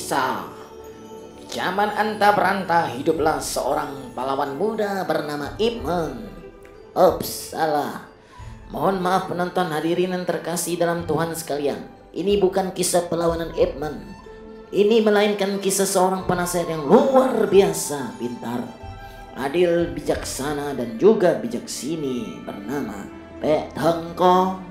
Kisah. Zaman anta beranta hiduplah seorang pahlawan muda bernama Ip Man. Ups, salah. Mohon maaf penonton hadirin yang terkasih dalam Tuhan sekalian. Ini bukan kisah perlawanan Ip Man. Ini melainkan kisah seorang penasehat yang luar biasa pintar, adil, bijaksana, dan juga bijaksini bernama Pek Tengko.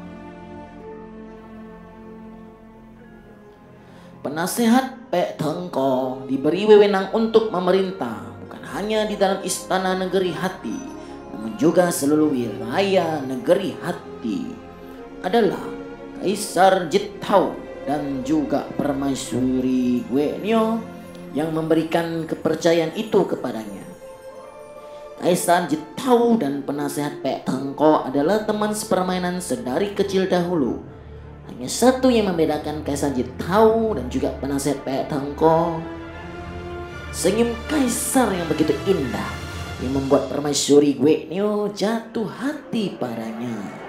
Penasehat Pek Tengko diberi wewenang untuk memerintah bukan hanya di dalam istana negeri hati, namun juga seluruh wilayah negeri hati. Adalah Kaisar Jitau dan juga Permaisuri Guenyo yang memberikan kepercayaan itu kepadanya. Kaisar Jitau dan penasehat Pek Tengko adalah teman sepermainan sedari kecil dahulu. Hanya satu yang membedakan Kaisar Jitau dan juga penasehat Pek Tengko: senyum Kaisar yang begitu indah yang membuat Permaisuri Guenyo jatuh hati padanya.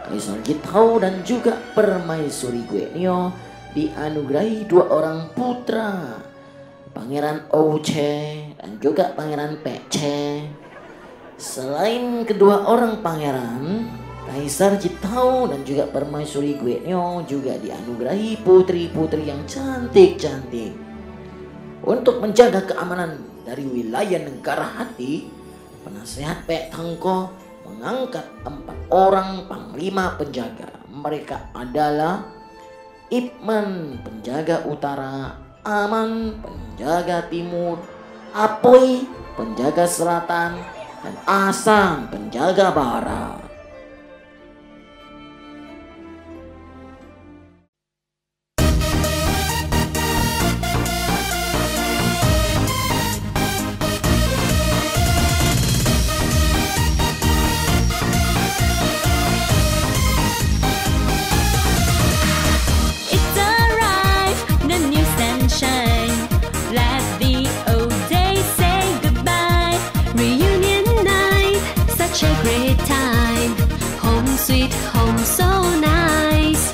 Kaisar Jitau dan juga Permaisuri Guenyo dianugerahi dua orang putra, Pangeran Ouche dan juga Pangeran Pece. Selain kedua orang pangeran, Kaisar Jitau dan juga Permaisuri Guenyo juga dianugerahi putri-putri yang cantik-cantik. Untuk menjaga keamanan dari wilayah negara hati, penasehat Pek Tengko mengangkat 4 orang panglima penjaga. Mereka adalah Ip Man, penjaga utara; Aman, penjaga timur; Apoy, penjaga selatan; dan Asan, penjaga barat. Sweet home, so nice.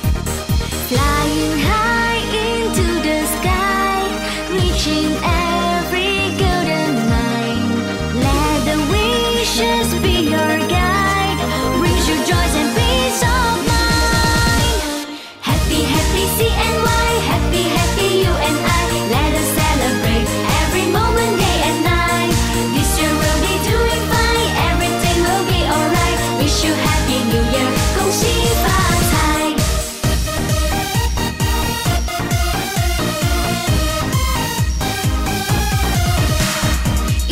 Flying high into the sky, reaching every golden line. Let the wishes be your guide, brings you joys and peace of mind. Happy, happy CNY, happy, happy you and I. Let us celebrate every moment, day and night. This year we'll be doing fine, everything will be alright. Wish you happy new year. 恭喜发财。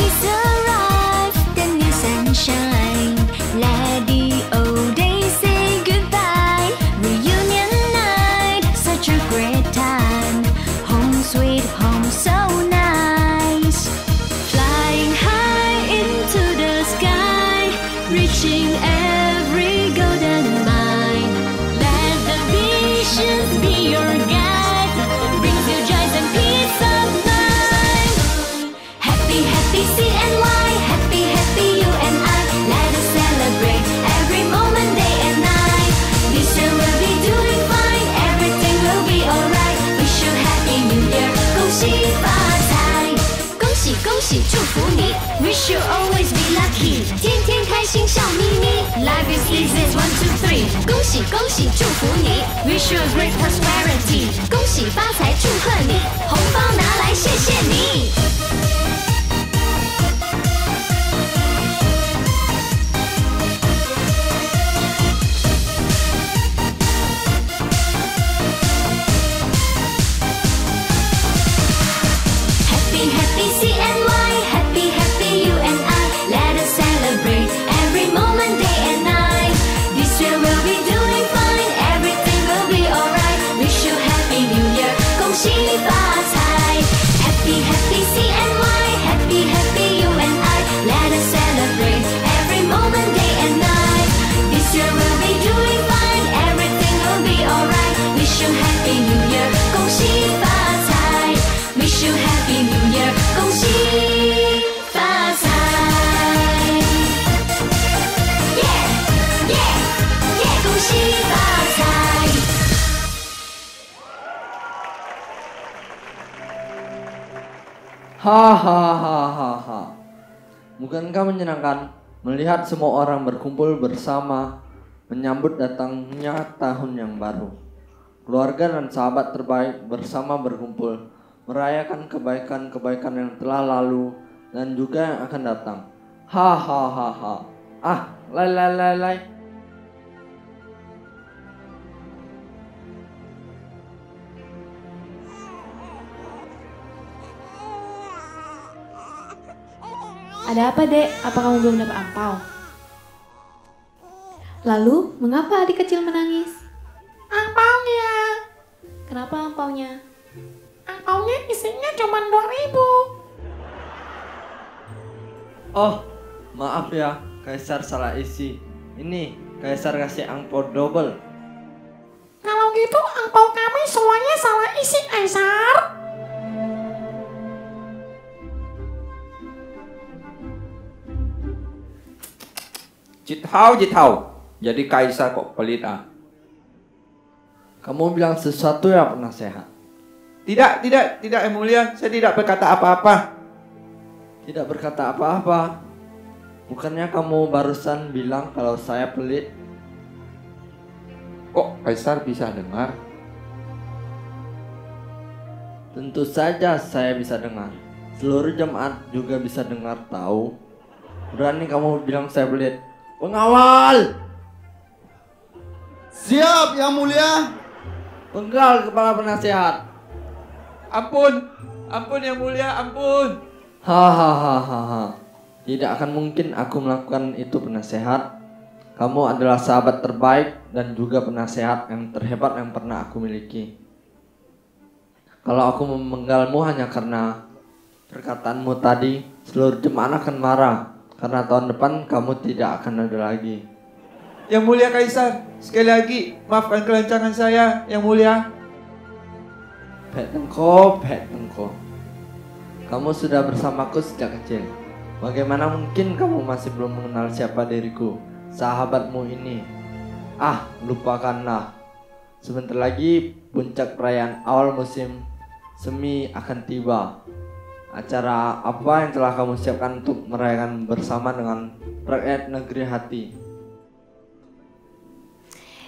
It's arrived, the new sunshine. Let the old days say goodbye. Reunion night, such a great time. Home sweet home, so nice. Flying high into the sky, reaching every golden mine. Let the visions be your guide, brings you joys and peace of mind. Happy, happy CNY, happy, happy you and I. Let us celebrate every moment, day and night. This year we'll be doing fine, everything will be alright. Wish you happy new year. 恭喜发财，恭喜恭喜祝福你。Wish you always be lucky， 天天开心笑眯眯。Life is easy, 1, 2, 3。恭喜恭喜祝福你 ，Wish you a great prosperity。恭喜发财祝贺你，红包拿来谢谢你。Happy happy CNY, happy happy you and I. Let us celebrate every moment, day and night. This year we'll be doing fine, everything will be alright. Wish you happy new year， 恭喜发财。Happy happy CNY, happy happy you and I. Let us celebrate every moment, day and night. This year we'll be doing fine, everything will be alright. Wish you happy new year， 恭喜发财。Wish you happy new year， 恭喜发财。Yeah yeah yeah， 恭喜发财。Hahaha. Bukankah menyenangkan melihat semua orang berkumpul bersama menyambut datangnya tahun yang baru? Keluarga dan sahabat terbaik bersama berkumpul merayakan kebaikan-kebaikan yang telah lalu dan juga yang akan datang. Hahaha. Lai. Ada apa, Dek? Apa kamu belum dapat angpau? Lalu, mengapa adik kecil menangis? Angpaunya. Kenapa angpaunya? Angpaunya isinya cuma 2.000. Oh, maaf ya, Kaisar salah isi. Ini, Kaisar kasih angpau double. Kalau gitu angpau kami semuanya salah isi, Kaisar. Jithau. Jadi Kaisar kok pelit ah? Kamu bilang sesuatu ya penasehat? Tidak Yang Mulia. Saya tidak berkata apa-apa. Tidak berkata apa-apa. Bukannya kamu barusan bilang kalau saya pelit? Kok Kaisar bisa dengar? Tentu saja saya bisa dengar. Seluruh jemaat juga bisa dengar tahu. Berani kamu bilang saya pelit? Pengawal! Siap, Yang Mulia. Penggal kepala penasehat. Ampun Yang Mulia, ampun. Hahaha. Tidak akan mungkin aku melakukan itu penasehat. Kamu adalah sahabat terbaik dan juga penasehat yang terhebat yang pernah aku miliki. Kalau aku memenggalmu hanya karena perkataanmu tadi, seluruh jemaat akan marah. Karena tahun depan kamu tidak akan ada lagi. Yang Mulia Kaisar, sekali lagi maafkan kelancangan saya, Yang Mulia. Pek Tengko. Kamu sudah bersamaku sejak kecil. Bagaimana mungkin kamu masih belum mengenal siapa diriku, sahabatmu ini? Lupakanlah. Sebentar lagi puncak perayaan awal musim semi akan tiba. Acara apa yang telah kamu siapkan untuk merayakan bersama dengan rakyat negeri hati?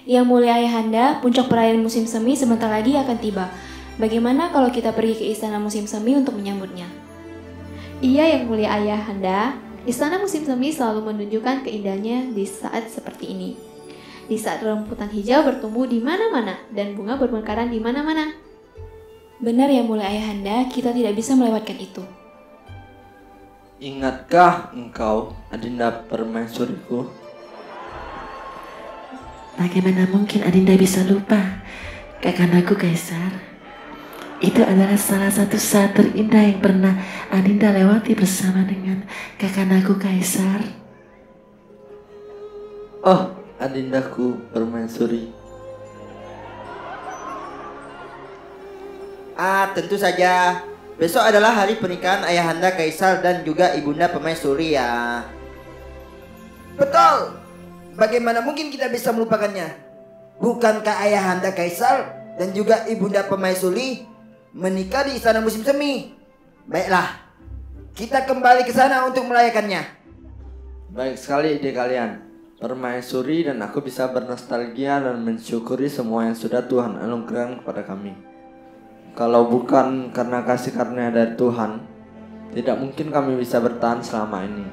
Yang Mulia Ayahanda, puncak perayaan musim semi sebentar lagi akan tiba. Bagaimana kalau kita pergi ke istana musim semi untuk menyambutnya? Iya, Yang Mulia Ayahanda. Istana musim semi selalu menunjukkan keindahannya di saat seperti ini. Di saat rumputan hijau bertumbuh di mana-mana dan bunga bermekaran di mana-mana. Benar Yang Mulia Ayahanda, kita tidak bisa melewatkan itu. Ingatkah engkau, Adinda permaisuriku? Bagaimana mungkin Adinda bisa lupa kakakku Kaisar? Itu adalah salah satu saat terindah yang pernah Adinda lewati bersama dengan kakakku Kaisar. Oh, Adindaku permaisuri. Tentu saja. Besok adalah hari pernikahan Ayahanda Kaisar dan juga Ibunda Permaisuri ya. Betul. Bagaimana mungkin kita bisa melupakannya? Bukankah Ayahanda Kaisar dan juga Ibunda Permaisuri menikah di istana musim semi? Baiklah, kita kembali ke sana untuk merayakannya. Baik sekali ide kalian. Permaisuri dan aku bisa bernostalgia dan mensyukuri semua yang sudah Tuhan anugerahkan kepada kami. Kalau bukan karena kasih karunia dari Tuhan, tidak mungkin kami bisa bertahan selama ini.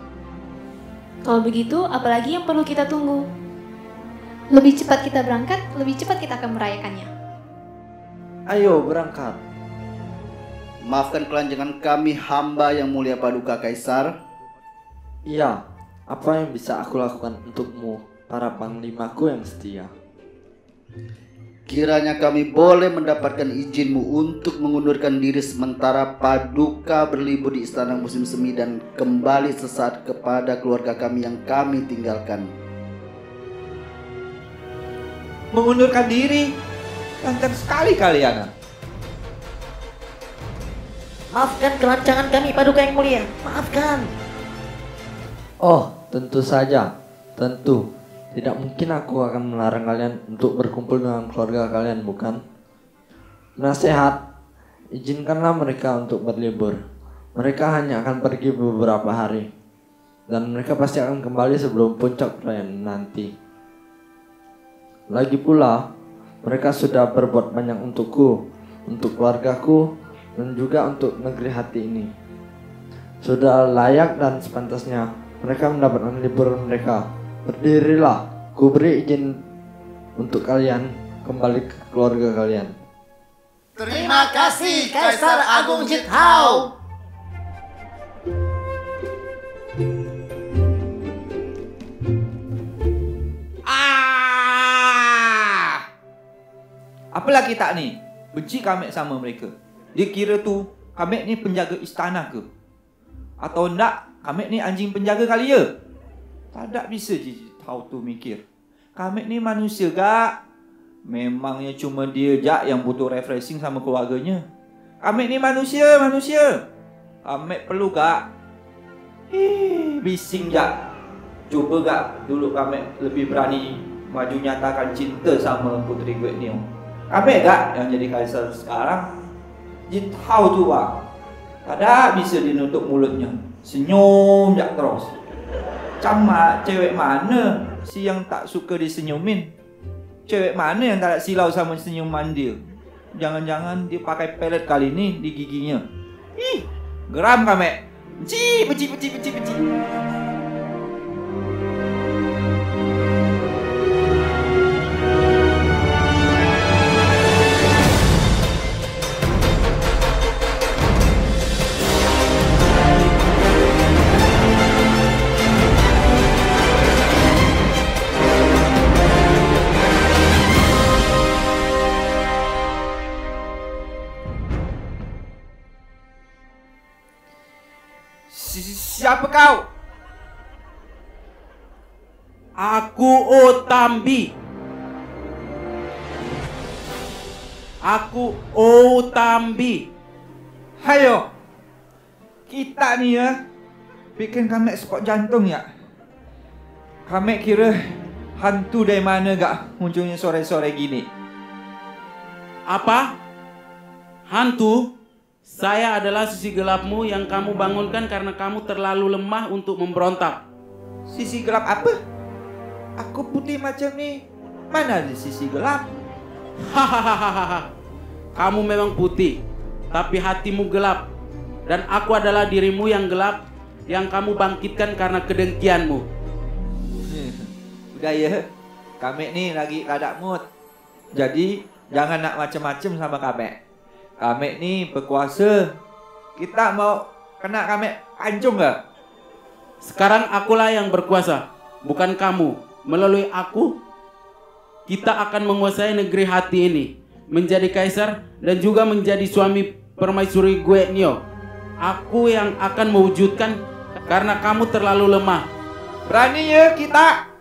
Kalau begitu, apalagi yang perlu kita tunggu? Lebih cepat kita berangkat, lebih cepat kita akan merayakannya. Ayo berangkat. Maafkan kelanjangan kami hamba Yang Mulia Paduka Kaisar. Iya, apa yang bisa aku lakukan untukmu, para panglimaku yang setia? Kiranya kami boleh mendapatkan izinmu untuk mengundurkan diri sementara Paduka berlibur di istana musim semi dan kembali sesaat kepada keluarga kami yang kami tinggalkan. Mengundurkan diri? Lancang sekali kalian. Maafkan kelancangan kami Paduka yang mulia. Maafkan. Oh, tentu saja. Tentu. Tidak mungkin aku akan melarang kalian untuk berkumpul dengan keluarga kalian, bukan? Nasihat, izinkanlah mereka untuk berlibur. Mereka hanya akan pergi beberapa hari, dan mereka pasti akan kembali sebelum puncak perayaan nanti. Lagi pula, mereka sudah berbuat banyak untukku, untuk keluargaku, dan juga untuk negeri hati ini. Sudah layak dan sepantasnya mereka mendapatkan liburan mereka. Berdirilah, ku beri izin untuk kalian kembali ke keluarga kalian. Terima kasih Kaisar Agung Jithao. Apalah kita ni? Benci Kamek sama mereka. Dia kira tu Kamek ni penjaga istana ke? Atau enggak Kamek ni anjing penjaga kali ya? Tak ada bisa je tahu tu mikir. Kamek ni manusia gak? Memangnya cuma dia jak yang butuh refreshing sama keluarganya. Kamek ni manusia. Kamek perlu gak? Bising jak. Cuba gak dulu Kamek lebih berani maju nyatakan cinta sama Puteri Guetnio. Kamek gak yang jadi kaisar sekarang? Jithao tu bang. Tak ada bisa dia nutup mulutnya. Senyum jak terus. Camat cewek mana si yang tak suka disenyumin? Cewek mana yang tak ada silau sama senyuman dia? Jangan-jangan dia pakai pelet kali ni di giginya. Ih, geram Kamek. Benci. Siapa kau? Aku Otambi. Aku Otambi. Hayo. Kita ni ya bikin Kamek spot jantung ya. Kamek kira hantu dari mana gak munculnya sore-sore gini? Apa? Hantu? Saya adalah sisi gelapmu yang kamu bangunkan karena kamu terlalu lemah untuk memberontak. Sisi gelap apa? Aku putih macam ni. Mana ada sisi gelap? Hahaha. Kamu memang putih, tapi hatimu gelap. Dan aku adalah dirimu yang gelap yang kamu bangkitkan karena kedengkianmu. Udah ya, Kamek ni lagi tak mood. Jadi jangan nak macam-macam sama Kamek. Kamek ni berkuasa. Kita mau kena Kamek pancung gak? Sekarang akulah yang berkuasa, bukan kamu. Melalui aku, kita akan menguasai negeri hati ini, menjadi kaisar dan juga menjadi suami permaisuri Guetnio. Aku yang akan mewujudkan karena kamu terlalu lemah. Berani ya kita?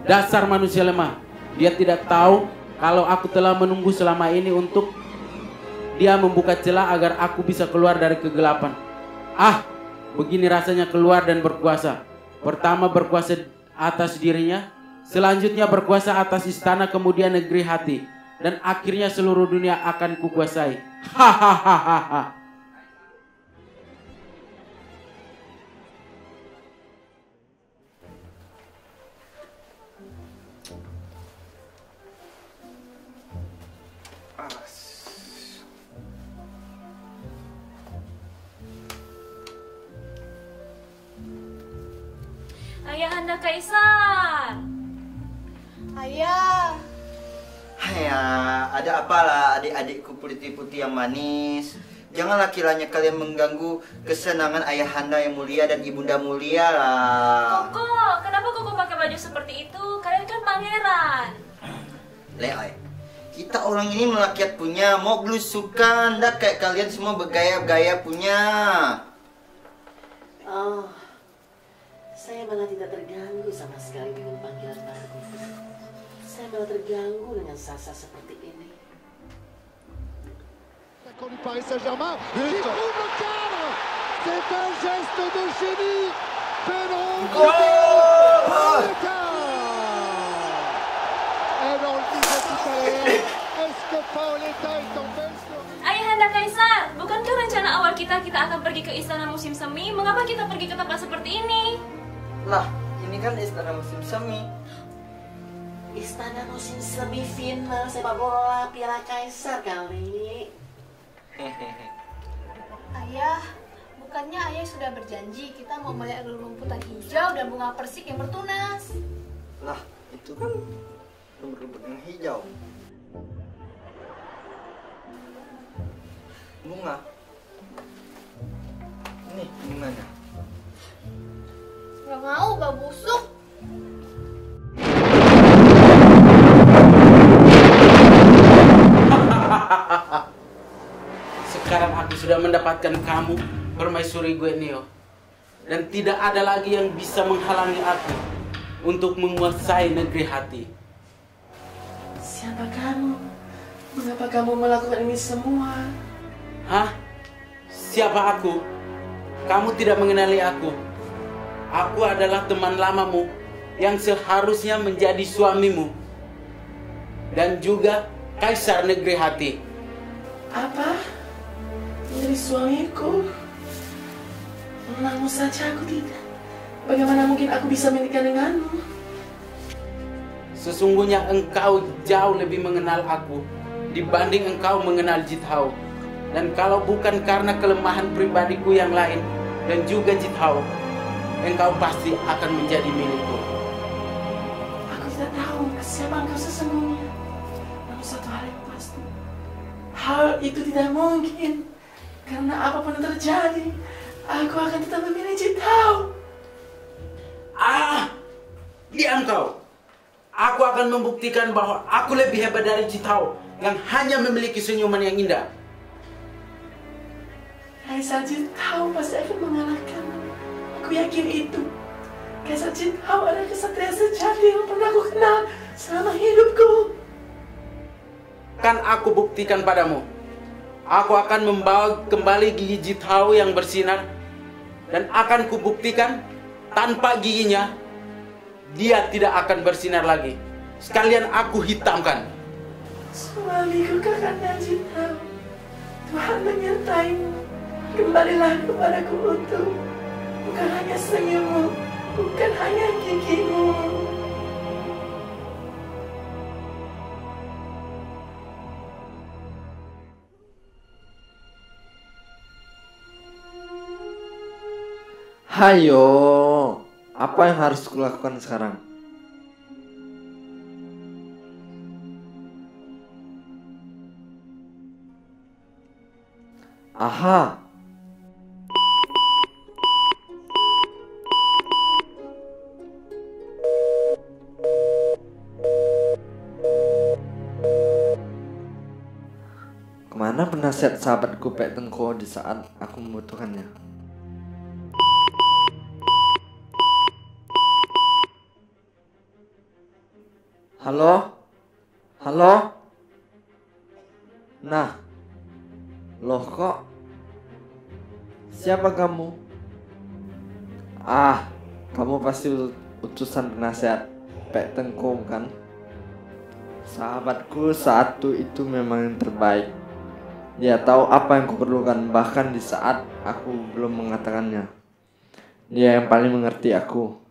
Dasar manusia lemah. Dia tidak tahu kalau aku telah menunggu selama ini untuk dia membuka celah agar aku bisa keluar dari kegelapan. Ah, begini rasanya keluar dan berkuasa. Pertama berkuasa atas dirinya, selanjutnya berkuasa atas istana, kemudian negeri hati, dan akhirnya seluruh dunia akan kukuasai. Hahaha. Ayahanda Kaisar. Ayah. Ya, ada apalah adik-adikku putih-putih yang manis. Janganlah kiranya kalian mengganggu kesenangan ayahanda yang mulia dan ibunda mulia lah. Koko, kenapa Koko pakai baju seperti itu? Kalian kan pangeran. Leoy, kita orang ini merakyat punya, mau belusukan, dah kayak kalian semua bergaya-gaya punya. Oh, saya malah tidak terganggu sama sekali dengan panggilan baru. Saya malah terganggu dengan sasa seperti ini. Du Paris Saint-Germain qui trouve le cadre. C'est un geste de génie. Pedro. Et on le disait tout à l'heure, est-ce que Paoletta est en baisse de rythme? Ayahanda Kaisar, bukankah rencana awal kita akan pergi ke istana musim semi? Mengapa kita pergi ke tempat seperti ini? Lah, ini kan istana musim semi. Istana musim semifinal sepak bola Piala Kaisar kali. Ayah, bukannya ayah sudah berjanji kita mau melihat rumputan hijau dan bunga persik yang bertunas. Lah, itu kan rumput yang hijau. Bunga. Ini bunganya. Gak mau, gak busuk. Sekarang aku sudah mendapatkan kamu, permaisuri Guenio. Dan tidak ada lagi yang bisa menghalangi aku untuk menguasai negeri hati. Siapa kamu? Mengapa kamu melakukan ini semua? Hah? Siapa aku? Kamu tidak mengenali aku. Aku adalah teman lamamu yang seharusnya menjadi suamimu. Dan juga Kaisar Negeri Hati. Apa? Menjadi suamiku? Namun saja aku tidak. Bagaimana mungkin aku bisa menikah denganmu? Sesungguhnya engkau jauh lebih mengenal aku dibanding engkau mengenal Jithao. Dan kalau bukan karena kelemahan pribadiku yang lain dan juga Jithao, engkau pasti akan menjadi milikku. Aku tidak tahu siapa engkau sesungguhnya. Namun satu hal yang pasti, hal itu tidak mungkin. Karena apapun yang terjadi, aku akan tetap memilih Jithao. Diam kau. Aku akan membuktikan bahwa aku lebih hebat dari Jithao yang hanya memiliki senyuman yang indah. Kaisar Jithao pasti akan mengalahkan. Aku yakin itu. Kaisar Jithao adalah kesatria sejati yang pernah aku kenal selama hidupku. Kan aku buktikan padamu. Aku akan membawa kembali gigi Jithao yang bersinar. Dan akan kubuktikan tanpa giginya, dia tidak akan bersinar lagi. Sekalian aku hitamkan. Suamiku kakaknya Jithao, Tuhan menyertaimu. Kembalilah kepadaku untuk bukan hanya senyummu, bukan hanya gigimu. Hayo, apa yang harus kulakukan sekarang? Aha. Kemana penasihat sahabatku Pek Tengko di saat aku membutuhkannya? Halo? Halo? Nah, loh kok? Siapa kamu? Kamu pasti utusan penasehat Pek Tengko kan? Sahabatku satu itu memang yang terbaik. Dia tahu apa yang kuperlukan bahkan di saat aku belum mengatakannya. Dia yang paling mengerti aku.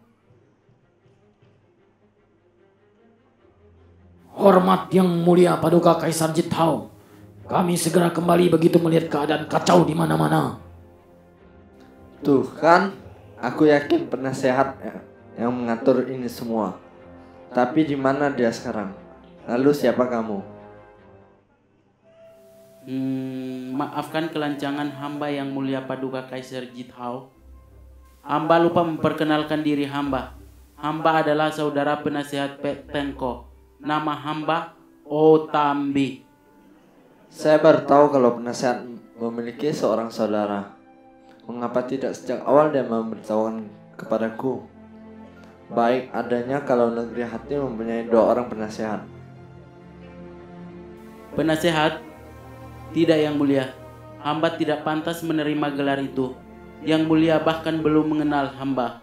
Hormat yang mulia Paduka Kaisar Jithao. Kami segera kembali begitu melihat keadaan kacau di mana-mana. Tuh kan, aku yakin penasehat yang mengatur ini semua. Tapi di mana dia sekarang? Lalu siapa kamu? Maafkan kelancangan hamba yang mulia Paduka Kaisar Jithao. Hamba lupa memperkenalkan diri hamba. Hamba adalah saudara penasihat Pek Tengko. Nama hamba Otambi. Saya baru tahu kalau penasihat memiliki seorang saudara. Mengapa tidak sejak awal dia memberitahukan kepadaku? Baik adanya kalau negeri hati mempunyai 2 orang penasihat. Penasehat? Tidak yang mulia. Hamba tidak pantas menerima gelar itu. Yang mulia bahkan belum mengenal hamba.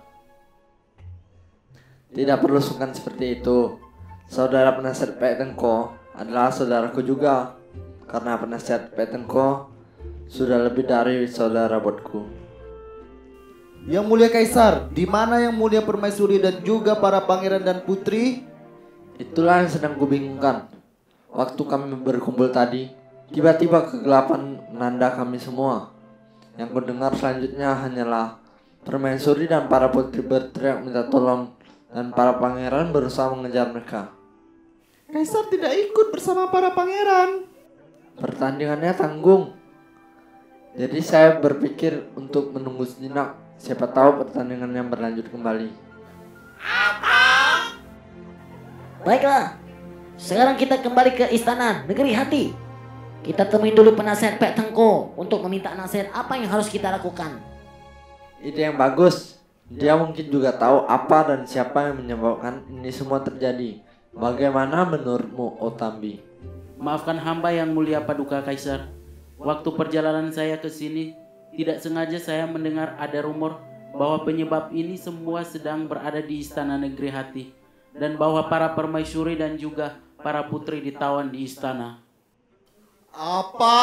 Tidak perlu sungkan seperti itu. Saudara penasihat Pek Tengko adalah saudaraku juga. Karena penasihat Pek Tengko sudah lebih dari saudara buatku. Yang mulia Kaisar, di mana yang mulia permaisuri dan juga para pangeran dan putri? Itulah yang sedang kubingungkan. Waktu kami berkumpul tadi, tiba-tiba kegelapan melanda kami semua. Yang kudengar selanjutnya hanyalah permaisuri dan para putri berteriak minta tolong, dan para pangeran berusaha mengejar mereka. Kaisar tidak ikut bersama para pangeran. Pertandingannya tanggung. Jadi saya berpikir untuk menunggu sejenak. Siapa tahu pertandingannya berlanjut kembali. Baiklah, sekarang kita kembali ke istana negeri hati. Kita temui dulu penasihat Pek Tengko untuk meminta nasihat apa yang harus kita lakukan. Ide yang bagus. Dia mungkin juga tahu apa dan siapa yang menyebabkan ini semua terjadi. Bagaimana menurutmu, Otambi? Maafkan hamba yang mulia Paduka Kaisar. Waktu perjalanan saya ke sini, tidak sengaja saya mendengar ada rumor bahwa penyebab ini semua sedang berada di istana negeri hati. Dan bahwa para permaisuri dan juga para putri ditawan di istana. Apa?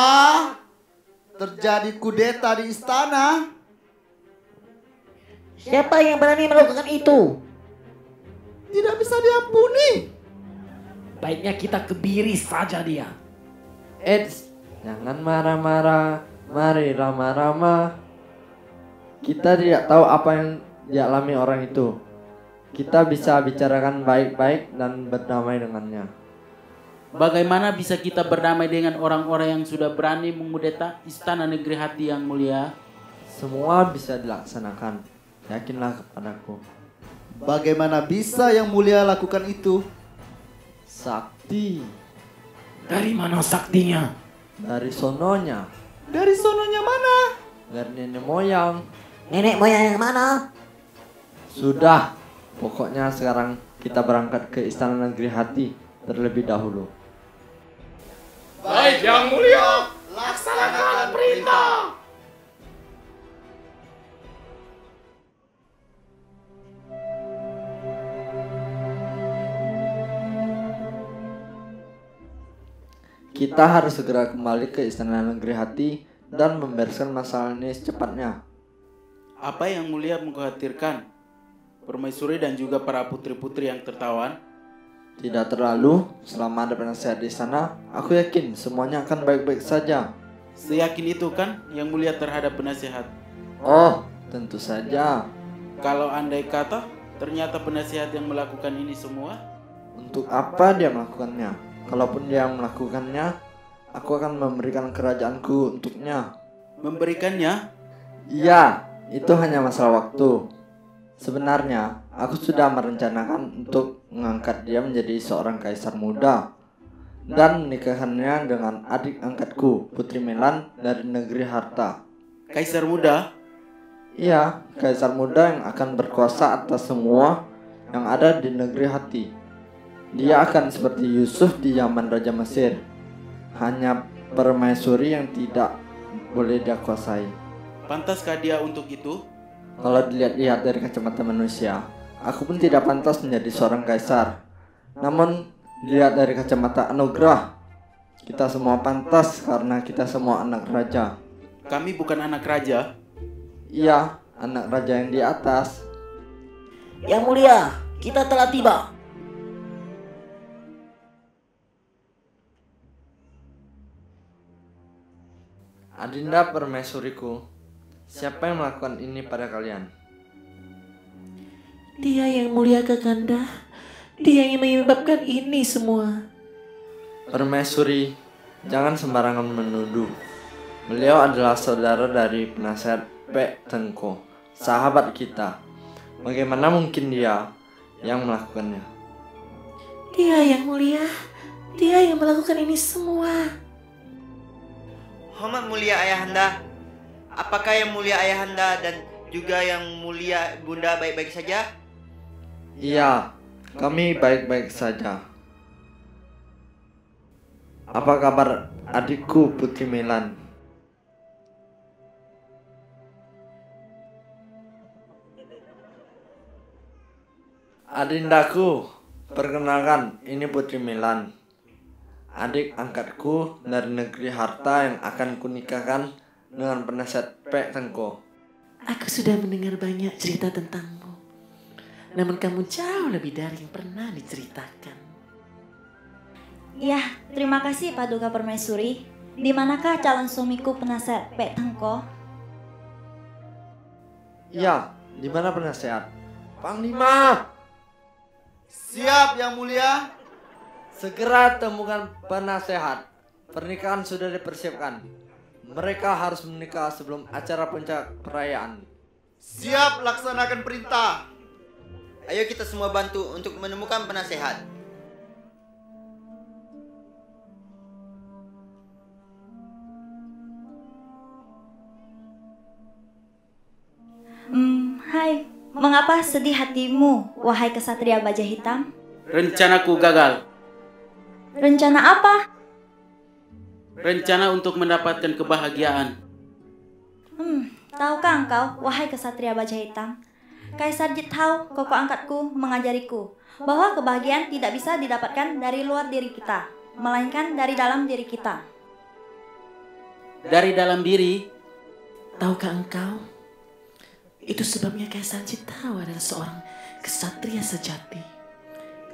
Terjadi kudeta di istana? Siapa yang berani melakukan itu? Tidak bisa diampuni. Baiknya kita kebiri saja dia. Eits, jangan marah-marah. Mari ramah-ramah. Kita tidak tahu apa yang dialami orang itu. Kita bisa bicarakan baik-baik dan berdamai dengannya. Bagaimana bisa kita berdamai dengan orang-orang yang sudah berani mengudeta istana negeri hati yang mulia? Semua bisa dilaksanakan. Yakinlah kepadaku. Bagaimana bisa yang mulia lakukan itu? Sakti. Dari mana saktinya? Dari sononya. Dari sononya mana? Dari nenek moyang. Nenek moyang yang mana? Sudah. Pokoknya sekarang kita berangkat ke istana negeri hati terlebih dahulu. Baik yang mulia, laksanakan perintah. Kita harus segera kembali ke istana negeri hati dan membereskan masalah ini secepatnya. Apa yang mulia mengkhawatirkan? Permaisuri dan juga para putri-putri yang tertawan? Tidak terlalu, selama ada penasihat di sana, aku yakin semuanya akan baik-baik saja. Seyakin itu kan yang mulia terhadap penasihat? Oh, tentu saja. Kalau andai kata ternyata penasihat yang melakukan ini semua? Untuk apa dia melakukannya? Kalaupun dia melakukannya, aku akan memberikan kerajaanku untuknya. Memberikannya? Iya, itu hanya masalah waktu. Sebenarnya, aku sudah merencanakan untuk mengangkat dia menjadi seorang kaisar muda dan menikahkannya dengan adik angkatku, Putri Melan dari negeri Harta. Kaisar muda? Iya, kaisar muda yang akan berkuasa atas semua yang ada di negeri hati. Dia akan seperti Yusuf di zaman Raja Mesir. Hanya permaisuri yang tidak boleh dia kuasai. Pantaskah dia untuk itu? Kalau dilihat-lihat dari kacamata manusia, aku pun tidak pantas menjadi seorang kaisar. Namun, dilihat dari kacamata anugerah, kita semua pantas karena kita semua anak raja. Kami bukan anak raja? Iya, anak raja yang di atas. Yang mulia, kita telah tiba. Adinda permaisuriku, siapa yang melakukan ini pada kalian? Dia yang mulia Kakanda. Dia yang menyebabkan ini semua. Permaisuri, jangan sembarangan menuduh. Beliau adalah saudara dari penasehat Pek Tengko, sahabat kita. Bagaimana mungkin dia yang melakukannya? Dia yang mulia. Dia yang melakukan ini semua. Hormat mulia Ayahanda. Apakah yang mulia Ayahanda dan juga yang mulia Bunda baik-baik saja? Iya, kami baik-baik saja. Apa kabar adikku Putri Melan? Adindaku, perkenalkan, ini Putri Melan, adik angkatku dari negeri harta yang akan kunikahkan dengan penasihat Pek Tengko. Aku sudah mendengar banyak cerita tentangmu. Namun kamu jauh lebih dari yang pernah diceritakan. Ya, terima kasih Paduka Permaisuri. Di manakah calon suamiku penasehat Pek Tengko? Ya, di mana penasehat? Panglima! Siap Yang Mulia. Segera temukan penasehat. Pernikahan sudah dipersiapkan. Mereka harus menikah sebelum acara puncak perayaan. Siap laksanakan perintah. Ayo kita semua bantu untuk menemukan penasehat. Hai, mengapa sedih hatimu, wahai kesatria baja hitam? Rencanaku gagal. Rencana apa? Rencana untuk mendapatkan kebahagiaan. Tahukah engkau, wahai kesatria baja hitam? Kaisar Jithao, koko angkatku, mengajariku bahwa kebahagiaan tidak bisa didapatkan dari luar diri kita, melainkan dari dalam diri kita. Dari dalam diri? Tahukah engkau? Itu sebabnya Kaisar Jithao adalah seorang kesatria sejati.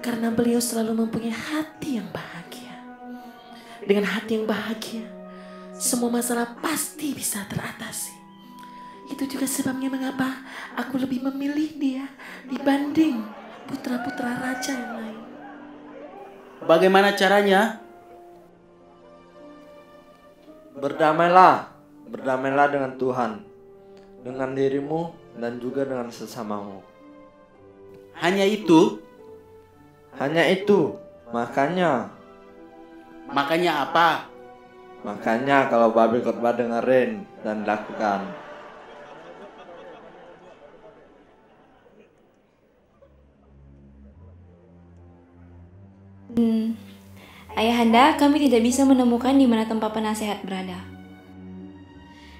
Karena beliau selalu mempunyai hati yang bahagia. Dengan hati yang bahagia, semua masalah pasti bisa teratasi. Itu juga sebabnya mengapa aku lebih memilih dia dibanding putra-putra raja yang lain. Bagaimana caranya? Berdamailah dengan Tuhan, dengan dirimu dan juga dengan sesamamu. Hanya itu? Hanya itu. Makanya apa? Makanya kalau Babi Khotbah dengerin dan lakukan. Ayahanda, kami tidak bisa menemukan di mana tempat penasehat berada.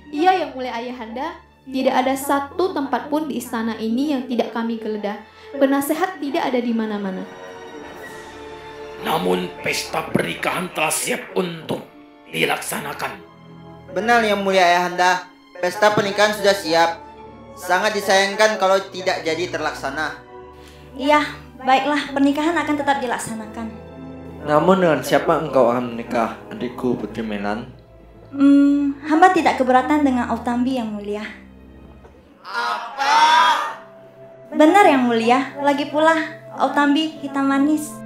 Iya Yang Mulia Ayahanda, tidak ada satu tempat pun di istana ini yang tidak kami geledah. Penasehat tidak ada di mana-mana. Namun pesta pernikahan telah siap untuk dilaksanakan. Benar Yang Mulia Ayahanda, pesta pernikahan sudah siap. Sangat disayangkan kalau tidak jadi terlaksana. Iya, baiklah, pernikahan akan tetap dilaksanakan. Namun dengan siapa engkau akan menikah, adikku Putri Melan? Hamba tidak keberatan dengan Autambi Yang Mulia. Apa? Benar Yang Mulia, lagi pula Autambi hitam manis.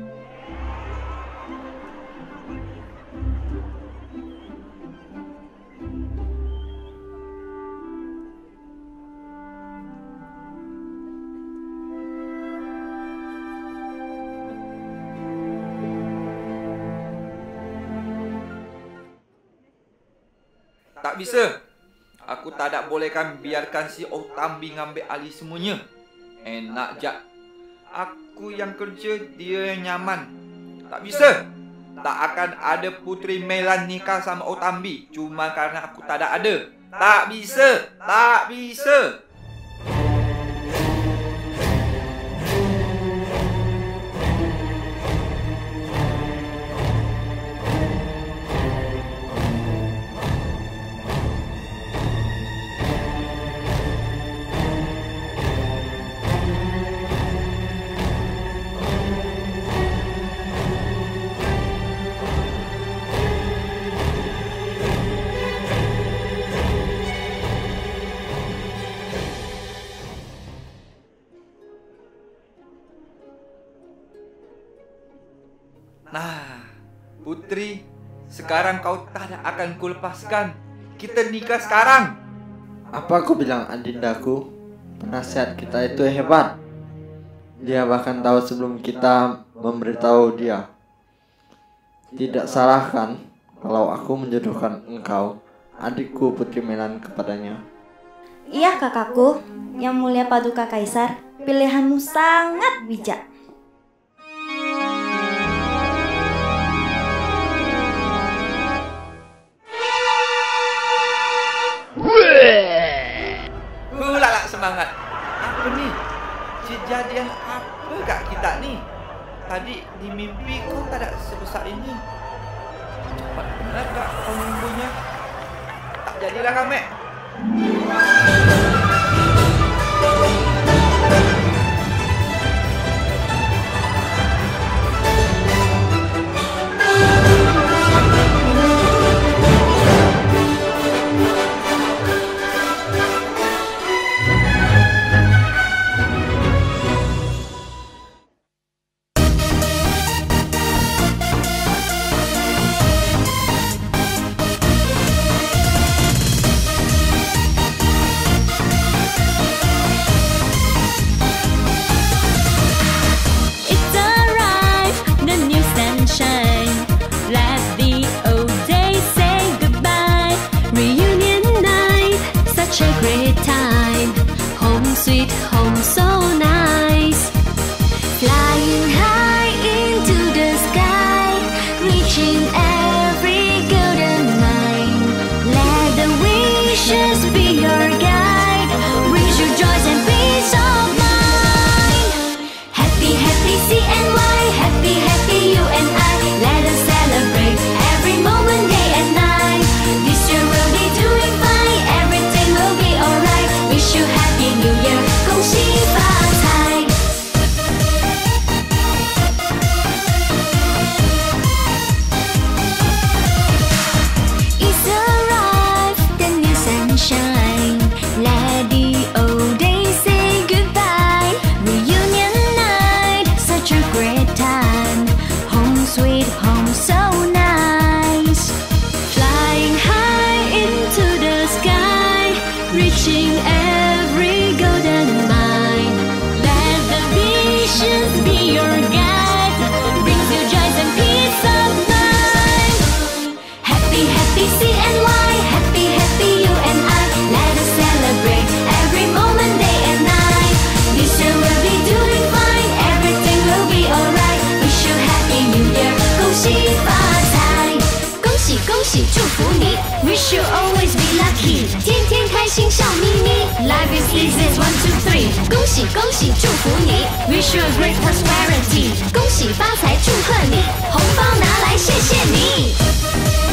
Tak bisa. Aku tak ada bolehkan biarkan si Autambi ngambil alih semuanya. Enak jak. Aku yang kerja, dia yang nyaman. Tak bisa. Tak akan ada Putri Melan nikah sama Autambi cuma karena aku tak ada. Tak bisa. Tak bisa. Putri, sekarang kau tak akan kulepaskan. Kita nikah sekarang. Apa aku bilang adindaku? Penasihat kita itu hebat. Dia bahkan tahu sebelum kita memberitahu dia. Tidak salah kan kalau aku menjodohkan engkau, adikku Putri Melan, kepadanya? Iya kakakku, Yang Mulia Paduka Kaisar, pilihanmu sangat bijak. Lala semangat. Apa nih? Kejadian apa kat kita nih? Tadi di mimpi kau tak ada sebesar ini. Cepat benar kak kau mimpinya. Tak jadilah kami. Wish you always be lucky， 天天开心笑眯眯。Life is easy, 1, 2, 3， 恭喜恭喜祝福你 ，Wish you a great prosperity， 恭喜发财祝贺你，红包拿来谢谢你。